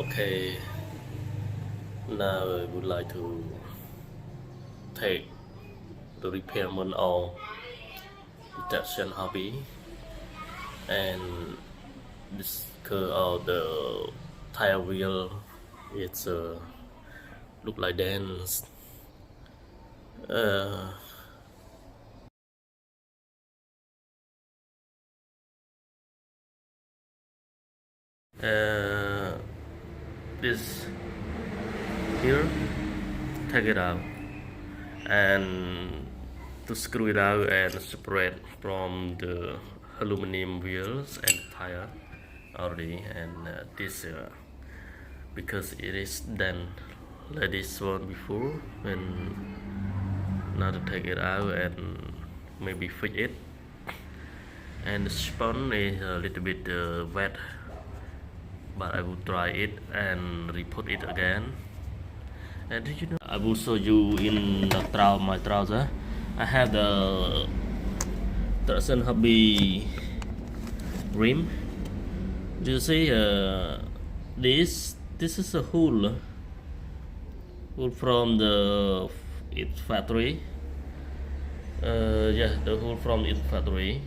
Okay, now I would like to take the repairment of detection hobby and this curve of the tire wheel. It's look like dance. Uh, uh, this here, take it out and to screw it out and separate from the aluminum wheels and tire already, and this because it is done like this one before, and now to take it out and maybe fix it. And the sponge is a little bit wet, but I will try it and re-put it again. And do you know, I will show you in my trouser. I have the Traction Hobby rim. Do you see this is a hole from its factory. Yeah, the hole from its factory.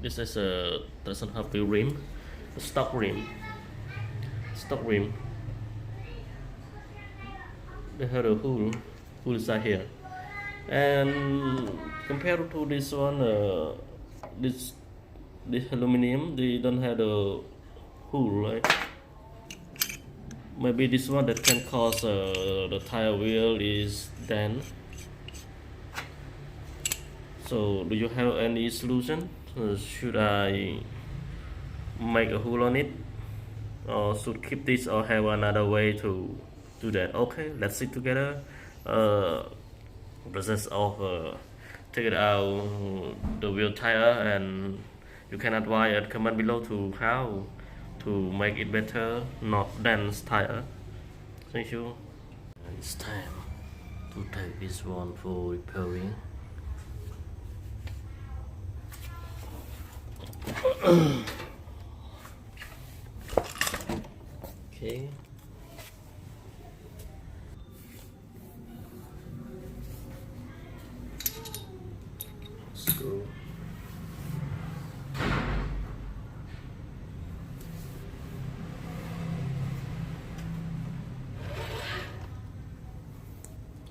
This is a Traction Hobby rim, a stock rim. They had a hole inside here, and compared to this one, this aluminum, they don't have a hole, right? Maybe this one that can cause the tire wheel is dent. So do you have any solution? Should I make a hole on it, or should keep this, or have another way to do that? Okay, let's see together process of take it out the wheel tire, and you can advise and comment below to how to make it better, not dense tire. Thank you. It's time to take this one for repairing. Okay. Screw.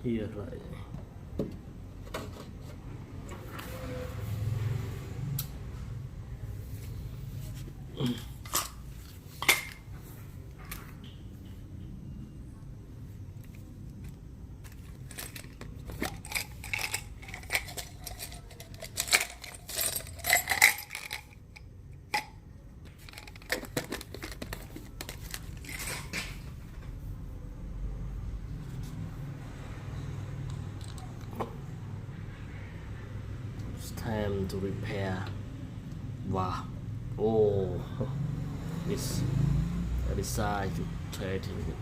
Here, right. It's time to repair. Wow. Oh, this I decided to trade it.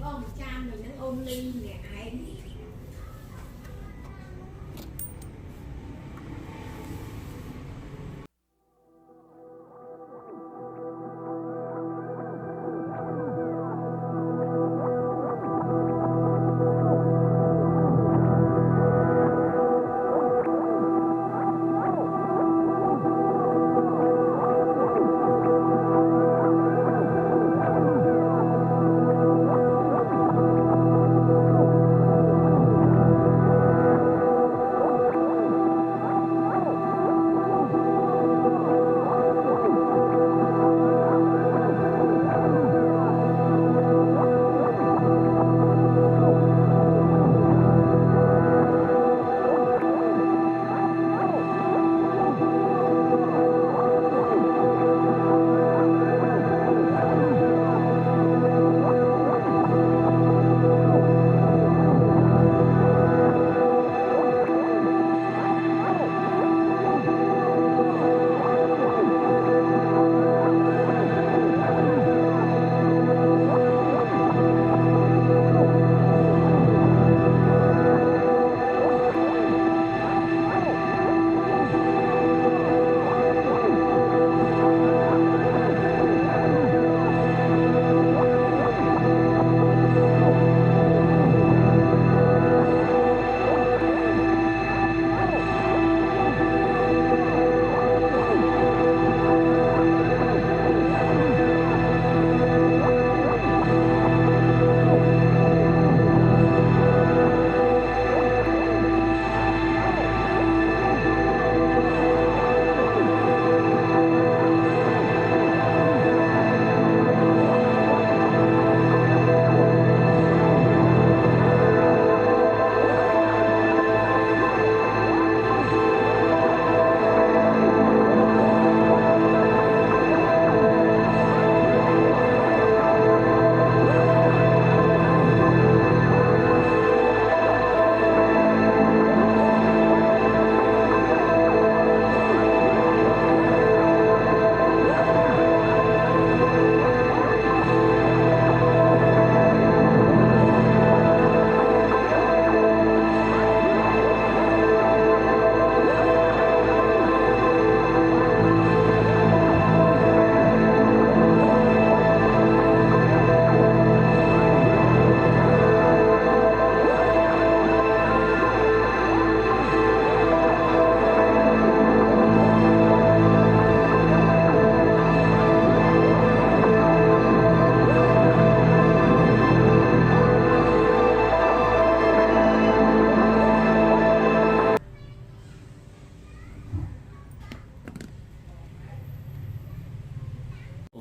Có một cha mình nó ôm ly nè ai.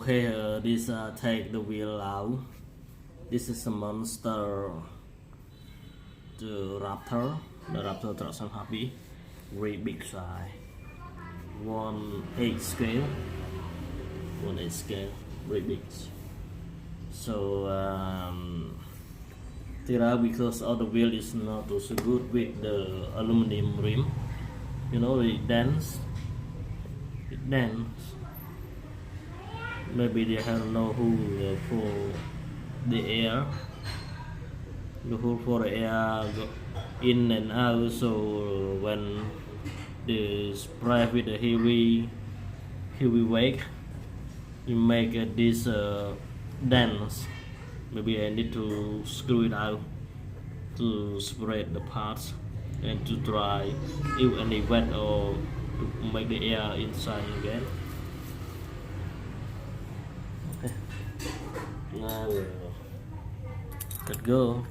Okay, this take the wheel out. This is a monster, the Raptor trucks and hobby, very big size, 1/8 scale, very big. So because all the wheel is not so good with the aluminum rim, you know, it dents. Maybe they have no hole for the air. The hole for the air go in and out. So when the spray with a heavy weight, you make this dents. Maybe I need to screw it out to separate the parts and to try if any wet or to make the air inside again. Okay. Now let's go.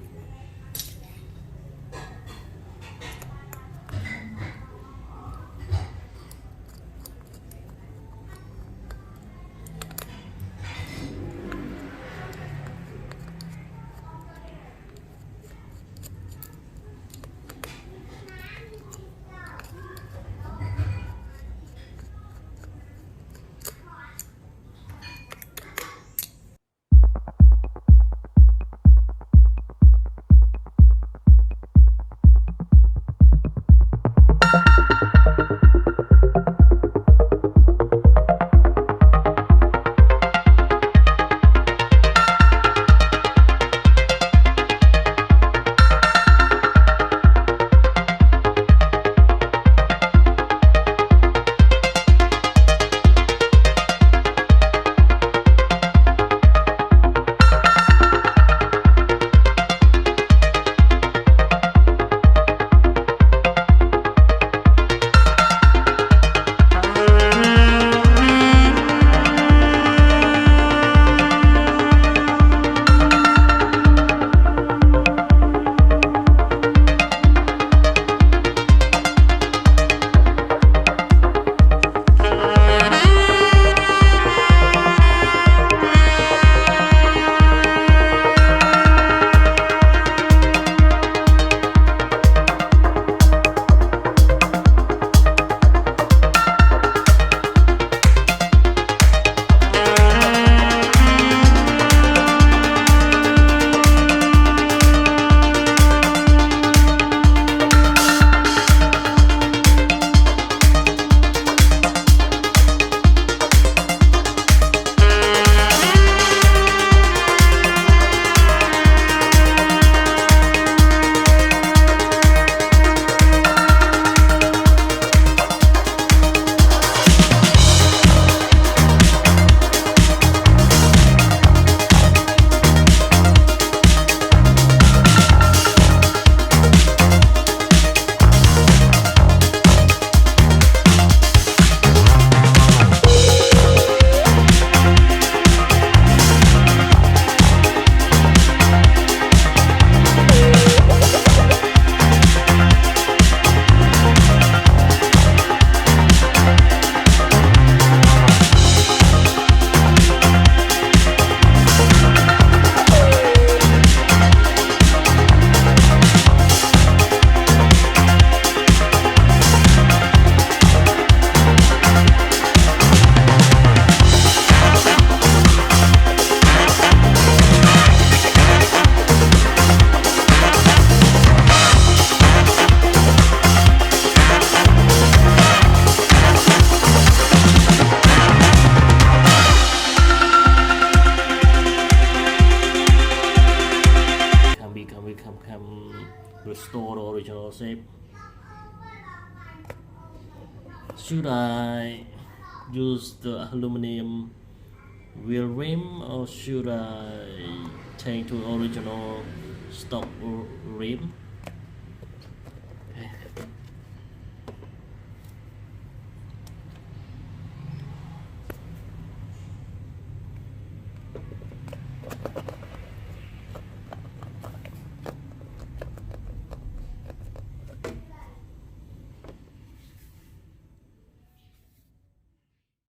Restore the original shape. Should I use the aluminum wheel rim or should I take to original stock rim?